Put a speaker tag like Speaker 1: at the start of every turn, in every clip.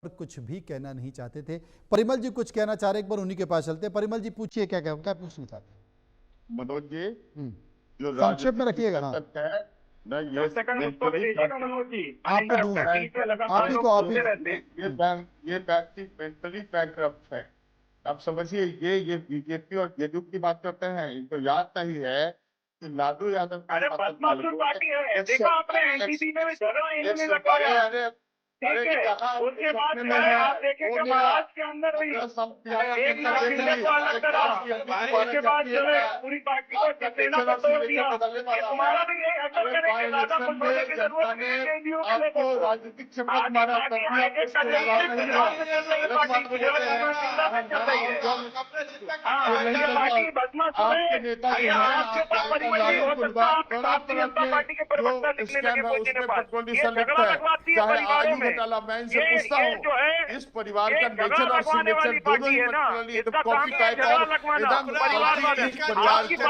Speaker 1: पर कुछ भी कहना नहीं चाहते थे। परिमल जी कुछ कहना चाह रहे, एक बार उन्हीं के पास चलते हैं। परिमल जी पूछिए, क्या पूछना चाहते हैं?
Speaker 2: मनोज जी, जो
Speaker 1: संक्षेप में रखिएगा। हाँ,
Speaker 2: है ना, ये
Speaker 1: आपको दूंगा, आप ही को, आप ही।
Speaker 2: ये बैंक मेंटली बैंकरप्ट है। आप समझिए, ये बीजेपी और जेडीयू की बात करते हैं। इनको याद नहीं है कि लालू यादव
Speaker 3: पार्टी है। देखा आपने एनसीपी में भी झगड़ा इन्होंने लगाया। ठीक है, उसके बाद जो है आप देखेंगे महाराष्ट्र के अंदर भी एक नाथ शिंदे को अलग करा, उसके बाद जो है पूरी पार्टी को सक्सेना पर तोड़ दिया। तुम्हारा भी यही हरकत करेंगे, ज्यादा कुछ बोलने की जरूरत नहीं है। जेडीयू के लोग
Speaker 2: राजनीतिक क्षमता मारा
Speaker 3: पार्टी बदमाश है। आपके पास परिवर्तन हो सकता है, भारतीय जनता पार्टी के प्रवक्ता लिखने लगे कोई ने पास ये झगड़ा लगवाती है परिवारों में।
Speaker 2: मैं इनसे पूछता हूँ, इस परिवार का नेचर और सिग्नेचर दोनों ही पर्टिकुलरली एकदम कॉपी टाइप और एकदम परिवार की पार्टी को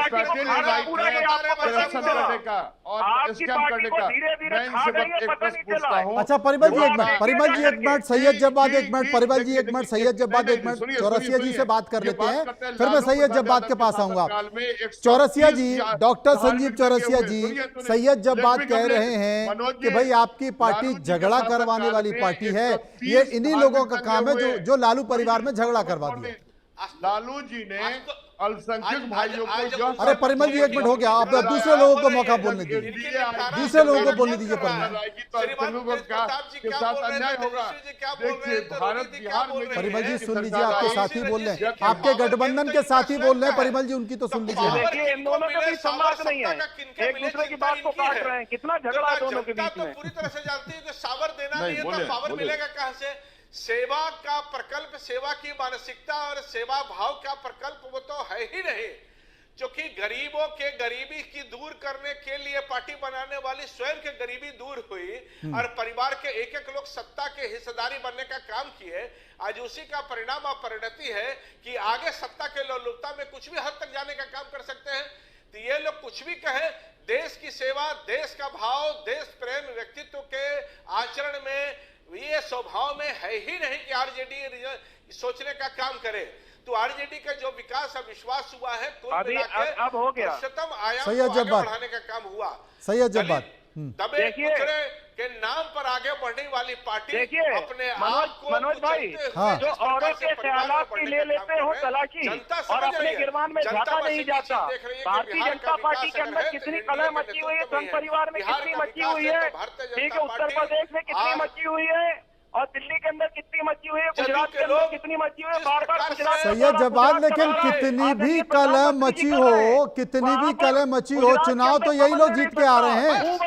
Speaker 2: करप्शन करने का और स्कैम करने का। मैं इनसे बस एक प्रश्न पूछता हूँ।
Speaker 1: अच्छा परिमल जी एक मिनट, परिमल जी एक मिनट, सैयद जब्बाद एक मिनट, परिमल जी एक मिनट, सैयद जब्बाद एक मिनट, चौरसिया जी से बात कर लेते हैं, फिर मैं सैयद जब्बाद के पास आऊंगा। चौरसिया जी, डॉक्टर संजीव चौरसिया जी, सैयद जब्बाद कह रहे हैं कि भाई आपकी पार्टी झगड़ा करवाने वाली पार्टी है, ये इन्हीं लोगों का काम है जो लालू परिवार में झगड़ा करवा दिया।
Speaker 2: लालू जी ने अल्पसंख्यक भाइयों को,
Speaker 1: अरे परिमल जी एक मिनट हो गया, आप दूसरे लोगों को मौका बोलने दीजिए, दूसरे लोगों को बोलने दीजिए। परिमल जी सुन लीजिए, आपके साथी बोल रहे हैं, आपके गठबंधन के साथी बोल रहे हैं, परिमल जी उनकी तो सुन लीजिए।
Speaker 3: देखिए इन दोनों के बीच संवाद नहीं है, एक दूसरे की बात को काट रहे हैं, कितना झगड़ा है दोनों के बीच में।
Speaker 4: पूरी तरह से जानती है कि सावर देना नहीं है तो पावर मिलेगा कहां से। सेवा का प्रकल्प, सेवा की मानसिकता और सेवा भाव का प्रकल्प वो तो है ही नहीं, जो कि गरीबों के गरीबी की दूर करने के लिए पार्टी बनाने वाली स्वयं के गरीबी दूर हुई और परिवार के एक एक लोग सत्ता के हिस्सेदारी बनने का काम किए। आज उसी का परिणाम और परिणति है कि आगे सत्ता के लोलुपता में कुछ भी हद तक जाने का काम कर सकते हैं। तो ये लोग कुछ भी कहें, देश की सेवा, देश का भाव, देश प्रेम व्यक्तित्व के आचरण में ये स्वभाव में है ही नहीं कि आरजेडी सोचने का काम करे। तो आरजेडी का जो विकास और विश्वास हुआ है कुल मिलाकर
Speaker 3: अब हो गया,
Speaker 4: उच्चतम आयाम
Speaker 1: सैयद
Speaker 4: को आगे
Speaker 1: जब्बाद
Speaker 4: बढ़ाने का काम हुआ।
Speaker 1: सैयद जब्बाद
Speaker 4: दबे कुचले के नाम पर आगे बढ़ने वाली पार्टी अपने आप को
Speaker 3: मनोज भाई जो औरों के ख्यालात की ले लेते हो तलाशी और अपने गिरबान में झांका नहीं जाता। भारतीय जनता पार्टी के अंदर कितनी कलह मची हुई है, संघ परिवार में कितनी मची हुई है, ठीक है, उत्तर प्रदेश में कितनी मची हुई है और दिल्ली के अंदर कितनी मची हुई है, गुजरात के अंदर कितनी मची हुई है, बार-बार गुजरात।
Speaker 1: सैयद जब्बाद लेकिन कितनी भी कलह मची हो, कितनी भी कलह मची हो, चुनाव तो यही लोग जीत के आ रहे हैं,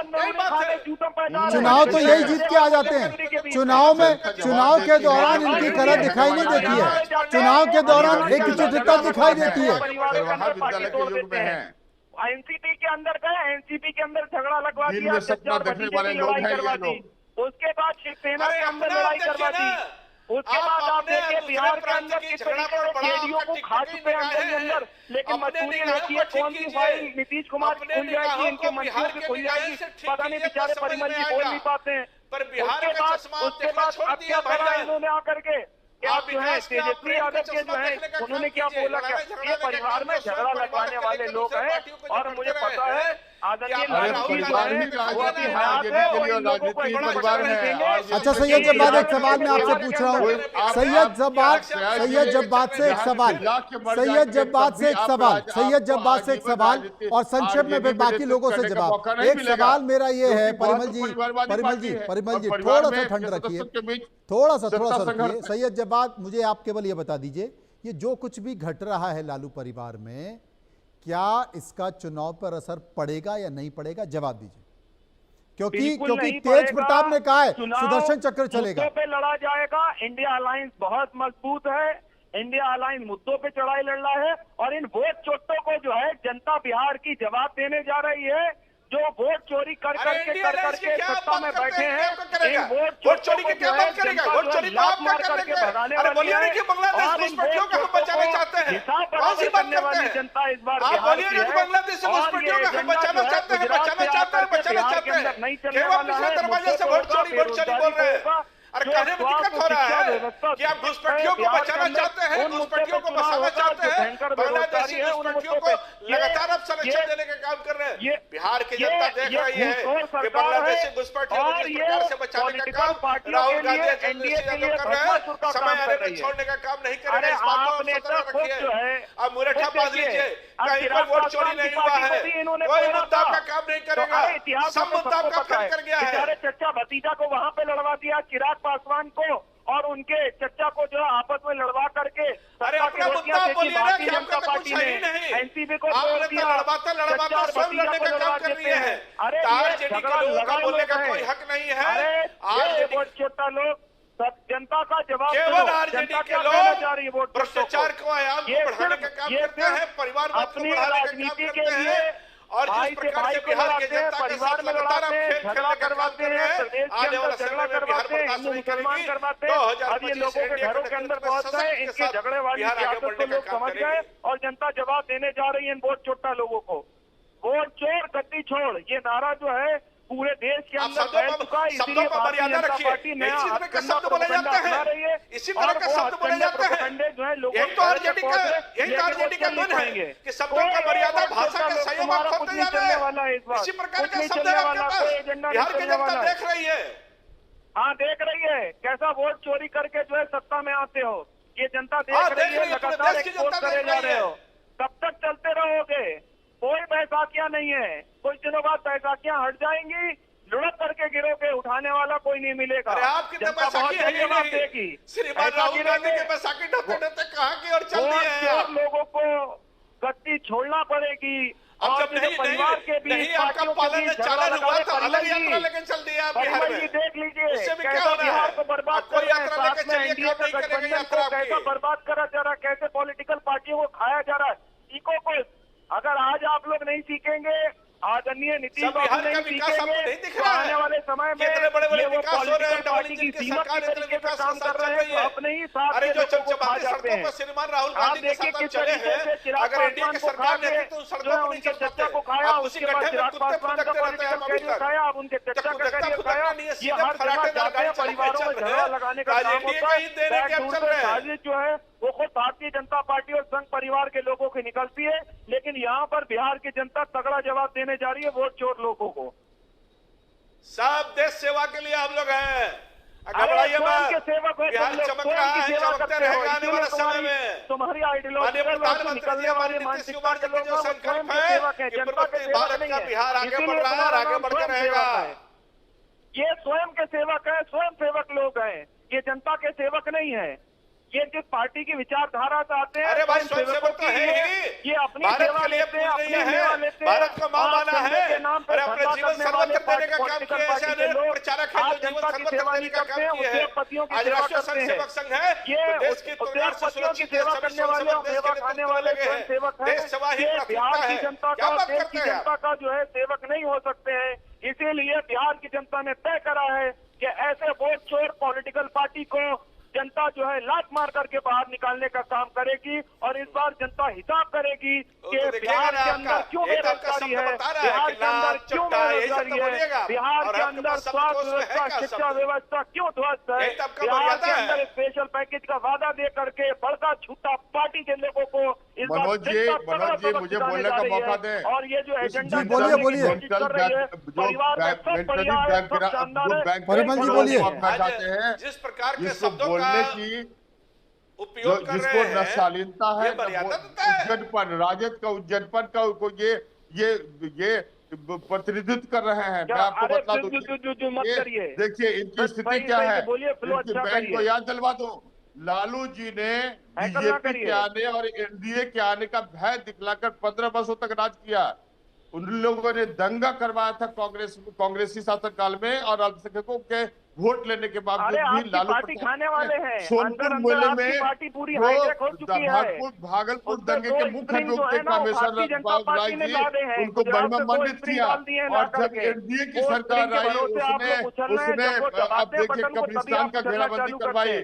Speaker 1: चुनाव तो यही जीत के आ जाते हैं। चुनाव के दौरान इनकी कलह दिखाई नहीं देती है, चुनाव के दौरान एक चिटता दिखाई देती है।
Speaker 3: एनसीपी के अंदर गए, एनसीपी के अंदर झगड़ा लगवा दिया, लड़ाई करवा दी, उसके बाद शिवसेना के अंदर लड़ाई करवा दी, उसके बाद आप देखिए बिहार के अंदर किस तरीके से जेडीयू को खा चुके हैं अंदर के अंदर। लेकिन मजबूरी होती है, कौन सी फाइल नीतीश कुमार की खुल जाएगी, इनके मंत्रियों की खुल जाएगी, पता नहीं बेचारे परिमल जी बोल नहीं पाते हैं। उसके बाद अब क्या करा इन्होंने आकर के, क्या जो है तेजस्वी यादव के जो है उन्होंने क्या बोला, क्या ये परिवार में झगड़ा लगवाने वाले लोग हैं और मुझे पता है
Speaker 1: अच्छा सैयद जब्बाद एक सवाल मैं आपसे पूछ रहा हूँ, सैयद जब्बाद से एक सवाल, और संक्षेप में फिर बाकी लोगों से जवाब। एक सवाल मेरा ये है, परिमल जी थोड़ा सा ठंड रखिए, थोड़ा सा रखिए। सैयद जब्बाद मुझे आप केवल ये बता दीजिए, ये जो कुछ भी घट रहा है लालू परिवार में, क्या इसका चुनाव पर असर पड़ेगा या नहीं पड़ेगा? जवाब दीजिए, क्योंकि तेज प्रताप ने कहा है सुदर्शन चक्र चलेगा,
Speaker 3: पे लड़ा जाएगा। इंडिया अलायंस बहुत मजबूत है, इंडिया अलायंस मुद्दों पे चढ़ाई लड़ रहा है और इन वोट चोटों को जो है जनता बिहार की जवाब देने जा रही है, जो वोट चोरी कर करके सत्ता में बैठे हैं। इन वोट चोरी के क्या बात करेगा? वोट चोरी तो आप क्या करके भगाने वाली है कि बांग्लादेश घुसपैठियों को हम बचाना चाहते हैं। कौन सी बात करते हैं? जनता इस बार आप बोलिए ना कि बांग्लादेश से घुसपैठियों को हम बचाना चाहते हैं, बचाना चाहते हैं। केवल पिछले दरवाजे से वोट चोरी बोल रहे हैं।
Speaker 4: अरे कहने में दिक्कत हो रहा है कि आप घुसपैठियों को बचाना चाहते हैं, घुसपैठियों को बचाना चाहते हैं, बांग्लादेशी घुसपैठियों को लगातार आप संरक्षण देने का काम कर रहे हैं। बिहार की जनता देख रही है कि बांग्लादेशी घुसपैठियों को जिस प्रकार से बचाने का काम राहुल गांधी यादव कर रहे हैं, समय आने पर छोड़ने का काम नहीं कर रहे हैं। इस बात को आप सतर्क रखिए। अब मुरैठा बाज लीजिए, कहीं पर वोट चोरी नहीं हुआ है, कोई मुद्दा का काम नहीं करेगा, सब मुद्दा का फेल कर गया है।
Speaker 3: चचा भतीजा को वहां पे लड़वा दिया, चिराग पासवान को और उनके चचा को जो आपस में लड़वा करके,
Speaker 4: अरे अपना मुद्दा बोलिए ना कि आपका तो कुछ है ही नहीं,
Speaker 3: एनसीपी को
Speaker 4: आपने तो लड़वाता स्वयं लड़ने का काम कर रही है। आरजेडी के लोगों का बोलने का कोई हक नहीं है।
Speaker 3: आरजेडी छोटा लोग सब जनता का जवाब
Speaker 4: केवल आरजेडी के लोग भ्रष्टाचार को आयाम को बढ़ाने का काम करते हैं, परिवारवाद को बढ़ाने का काम करते हैं, और जिस प्रकार से बिहार के जनता के साथ लगातार आप खेल खेलने का काम कर रहे हैं, आने वाला समय में बिहार बर्दाश्त नहीं करेगी। 2025 एनडीए
Speaker 3: घरों के अंदर बहुत गए, इनके झगड़े वाली सियासत को लोग समझ गए और जनता जवाब देने जा रही है इन वोट चोटा लोगों को। वोट चोर गद्दी छोड़, ये नारा जो है पूरे देश के अंदर फैल चुका है। इसीलिए भारतीय जनता पार्टी नया शब्द बोले जाते हैं,
Speaker 4: इसी तरह का शब्द बोले जाते हैं।
Speaker 3: जो है लोगों
Speaker 4: यही तो आरजेडी का मन है कि शब्दों का मर्यादा, भाषा का संयम आप खोते जा रहे हैं। इसी प्रकार का शब्द है आपके पास, बिहार की जनता देख रही है।
Speaker 3: हाँ देख रही है, कैसा वोट चोरी करके जो है सत्ता में आते हो, ये जनता देख रही है। लगातार एक्सपोर्ट करे जा रहे हो, कब तक चलते रहोगे? कोई बैसाखियां नहीं है, कुछ दिनों बाद बैसाखियां हट जाएंगी, लुढ़क करके गिरोगे, उठाने वाला कोई नहीं मिलेगा।
Speaker 4: अरे आपकी तो बैसाखी है ही नहीं, श्रीमान राहुल गांधी के बैसाखी ढकते ढकते कहां की ओर चल रही है।
Speaker 3: लोगों को गद्दी छोड़ना पड़ेगी।
Speaker 4: अब जब नहीं आपका पालन चालन हुआ तो अलग यात्रा लेके चल दिया आप बिहार में,
Speaker 3: देख लीजिए
Speaker 4: इससे भी क्या हो रहा है?
Speaker 3: को बर्बाद
Speaker 4: कोई यात्रा लेके चलिए, काम नहीं करेगा यात्रा आपकी।
Speaker 3: कैसा बर्बाद करा जा रहा है, कैसे पॉलिटिकल पार्टियों को खाया जा रहा है। सीखो कुछ, अगर आज आप लोग नहीं सीखेंगे, आदरणीय नीतीश बाबू नहीं सीखेंगे, तो आने वाले समय में
Speaker 4: कितने बड़े-बड़े विकास हो रहे हैं,
Speaker 3: डबल इंजन की सरकार इतने विकास काम कर रहे हैं, अपने ही साथ
Speaker 4: अरे जो चमचमाती सड़कों पर श्रीमान राहुल गांधी के साथ आप चले हैं, अगर एनडीए की सरकार ने तो उन सड़कों पर नहीं चल
Speaker 3: चचा को खाया, उसके बाद चिराग पासवान का पॉलिटिकल कैरियर खाया, अब उनके चचा का कैरियर खाया। ये हर जगह जाते हैं, परिवारों में झगड़ा लगाने का काम होता है। जो है वो खुद भारतीय जनता पार्टी और संघ परिवार के लोगों की निकलती है, लेकिन यहाँ पर बिहार की जनता तगड़ा जवाब देने जा रही है वोट चोर लोगों को।
Speaker 4: सब देश सेवा के लिए हम लोग हैं, घबराइए मत, बिहार चमक रहा है, चमकते रहेगा आने वाले समय में।
Speaker 3: तुम्हारी आइडियोलॉजी
Speaker 4: प्रधानमंत्री माननीय नीतीश कुमार जी का जो संकल्प है कि पूर्वोत्तर भारत का बिहार आगे बढ़ रहा है और आगे बढ़कर रहेगा।
Speaker 3: ये स्वयं के सेवक है, स्वयं सेवक लोग हैं, ये जनता के सेवक नहीं है। ये जिस पार्टी की विचारधारा से आते हैं,
Speaker 4: अरे भाई स्वयं सेवक तो है ही,
Speaker 3: ये अपनी
Speaker 4: भारत
Speaker 3: सेवा
Speaker 4: के लिए
Speaker 3: लेते हैं, अपनी
Speaker 4: है,
Speaker 3: लेते हैं,
Speaker 4: भारत का मां माना है,
Speaker 3: अरे
Speaker 4: अपने जीवन सर्वोत्तर देने का काम किया है, ऐसे प्रचारक है जो जीवन सर्वोत्तर देने का काम किया है। आज राष्ट्रीय स्वयं सेवक संघ है, देश की तोड़ार से सुरक्षित
Speaker 3: सेवा करने वाले, सेवा खाने वाले सेवक है।
Speaker 4: देश सेवा ही
Speaker 3: बिहार की जनता
Speaker 4: क्या
Speaker 3: का,
Speaker 4: बात
Speaker 3: देश
Speaker 4: करते
Speaker 3: की
Speaker 4: हैं
Speaker 3: जनता का जो है सेवक नहीं हो सकते हैं। इसीलिए बिहार की जनता ने तय करा है कि ऐसे वोट चोर पॉलिटिकल पार्टी को जनता जो है लात मार करके बाहर निकालने का काम करेगी। और इस बार जनता हिसाब करेगी कि बिहार के अंदर क्यों बेरोजगारी है, बिहार के अंदर क्यों बेरोजगारी है, बिहार के अंदर स्वास्थ्य व्यवस्था, शिक्षा व्यवस्था क्यों ध्वस्त है, बिहार के अंदर स्पेशल पैकेज का वादा दे करके बड़का छूटा पार्टी के लोगों को इस बार
Speaker 2: मनोज जी मुझे बोलने का मौका दें।
Speaker 3: और ये जो एजेंडा
Speaker 1: बोलिए
Speaker 3: कर रही है, परिवार का सब परिवार सब शानदार है।
Speaker 1: परिमल जी बोलिए।
Speaker 4: जिस प्रकार के शब्दों
Speaker 2: बोलने की
Speaker 4: उपयोग कर
Speaker 2: जिसको
Speaker 4: रहे हैं,
Speaker 2: नशालीनता है,
Speaker 4: उज्जडपन,
Speaker 2: राजद का उज्जडपन का ये प्रतिनिधित्व कर रहे हैं। मैं आपको बता दूं, देखिए इनकी स्थिति क्या है, बैंक को याद दिलवा दो। लालू जी ने बीजेपी के आने और एनडीए के आने का भय दिखलाकर 15 वर्षों तक राज किया। उन लोगों ने दंगा करवाया था कांग्रेसी शासनकाल में, और अल्पसंख्यकों के वोट लेने के बावजूद भी लालू
Speaker 3: पार्टी खाने वाले हैं।
Speaker 2: सोनपुर मेले में
Speaker 3: पार्टी पूरी हाईटेक हो चुकी है।
Speaker 2: भागलपुर दंगे के मुख्य अभियुक्त कामेश्वर राय जी उनको महिमान्वित किया, और जब एनडीए की सरकार आई उसने अब देखिए कब्रिस्तान का घेराबंदी करवाई,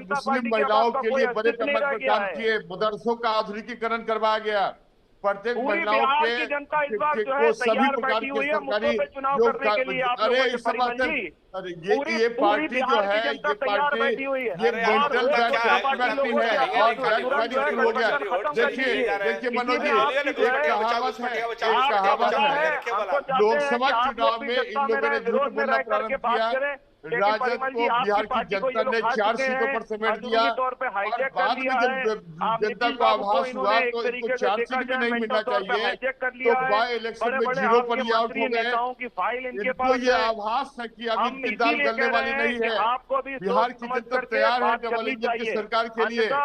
Speaker 2: मुस्लिम महिलाओं के लिए बड़े पैमाने पर काम किए, मदरसों का आधुनिकीकरण करवाया गया, प्रत्येक
Speaker 3: पूरी
Speaker 2: महिलाओं
Speaker 3: बिहार
Speaker 2: के
Speaker 3: की जनता इस बार जो है
Speaker 2: को सभी
Speaker 3: तैयार
Speaker 2: प्रकार
Speaker 3: बैठी
Speaker 2: के
Speaker 3: हुई है मुद्दों
Speaker 2: सरकारी
Speaker 3: पे चुनाव
Speaker 2: जो
Speaker 3: करने के लिए। आप
Speaker 2: अरे
Speaker 3: लोगों के
Speaker 2: इस समय
Speaker 3: परिमल जी,
Speaker 2: ये
Speaker 3: पूरी
Speaker 2: पार्टी जो
Speaker 3: बिहार
Speaker 2: है
Speaker 3: की जनता
Speaker 2: ये
Speaker 3: तैयार
Speaker 2: पार्टी
Speaker 3: बैठी हुई है।
Speaker 2: ये
Speaker 4: अरे
Speaker 2: मेंटल
Speaker 4: आप
Speaker 2: बैक
Speaker 4: क्या है?
Speaker 2: बैकबैटिंग
Speaker 3: लोगों
Speaker 2: है
Speaker 3: से
Speaker 2: और
Speaker 3: आप जो है
Speaker 2: बैकबैटिंग
Speaker 3: तुरंत
Speaker 2: शुरू हो गया।
Speaker 3: गठबंधन खत्म कर
Speaker 2: देखिए
Speaker 3: दीजिए।
Speaker 2: देखिए मनोज
Speaker 3: इसी
Speaker 2: जी
Speaker 3: में आपकी जो
Speaker 2: एक
Speaker 3: है
Speaker 2: कहावत है
Speaker 3: आप
Speaker 2: कहावत
Speaker 3: क्या
Speaker 2: है
Speaker 3: है, हमको चाहते हैं
Speaker 2: लोकसभा
Speaker 3: कि आप
Speaker 2: चुनाव
Speaker 3: लोग भी
Speaker 2: में इन
Speaker 3: सत्ता में
Speaker 2: लोगों ने
Speaker 3: रहे,
Speaker 2: झूठ
Speaker 3: विरोध में
Speaker 2: बोलना
Speaker 3: रह करके
Speaker 2: प्रारंभ
Speaker 3: बात
Speaker 2: किया।
Speaker 3: करें। लेकिन
Speaker 2: राजद
Speaker 3: परिमल
Speaker 2: को
Speaker 3: जी, आपकी
Speaker 2: बिहार की
Speaker 3: पार्टी को ये
Speaker 2: जनता
Speaker 3: लोग
Speaker 2: ने
Speaker 3: खा
Speaker 2: 4
Speaker 3: चुके
Speaker 2: सीटों
Speaker 3: हैं,
Speaker 2: पर समेट दिया
Speaker 3: अंदरूनी तौर पे
Speaker 2: और
Speaker 3: हाईजैक कर
Speaker 2: बाद में
Speaker 3: लिया
Speaker 2: जब
Speaker 3: है। आप
Speaker 2: जनता
Speaker 3: नीतीश
Speaker 2: को
Speaker 3: बाबू को
Speaker 2: आभास हुआ
Speaker 3: इन्होंने एक
Speaker 2: तो इनको
Speaker 3: तरीके से
Speaker 2: 4
Speaker 3: देखा
Speaker 2: सीट भी
Speaker 3: जाए
Speaker 2: नहीं
Speaker 3: मेंटल
Speaker 2: मिलना
Speaker 3: तौर पे
Speaker 2: चाहिए
Speaker 3: हाईजैक कर
Speaker 2: तो
Speaker 3: लिया है।
Speaker 2: बाय इलेक्शन
Speaker 3: बड़े
Speaker 2: में
Speaker 3: बड़े
Speaker 2: जीरो पर
Speaker 3: आपके
Speaker 2: ही आउट
Speaker 3: मंत्री
Speaker 2: हो गए।
Speaker 3: नेताओं की फाइल इनके
Speaker 2: इनको
Speaker 3: पास
Speaker 2: ये
Speaker 3: है।
Speaker 2: आभास है कि अभी
Speaker 3: हम
Speaker 2: इनकी दाल
Speaker 3: इसीलिए
Speaker 2: गलने
Speaker 3: कह
Speaker 2: वाली
Speaker 3: रहे हैं
Speaker 2: नहीं
Speaker 3: कि
Speaker 2: है।
Speaker 3: आपको भी
Speaker 2: बिहार
Speaker 3: सोच
Speaker 2: की
Speaker 3: समझ
Speaker 2: जनता
Speaker 3: करके
Speaker 2: तैयार है
Speaker 3: बात
Speaker 2: डबल
Speaker 3: करनी
Speaker 2: इंजन की
Speaker 3: चाहिए।
Speaker 2: सरकार के लिए
Speaker 3: अन्यथा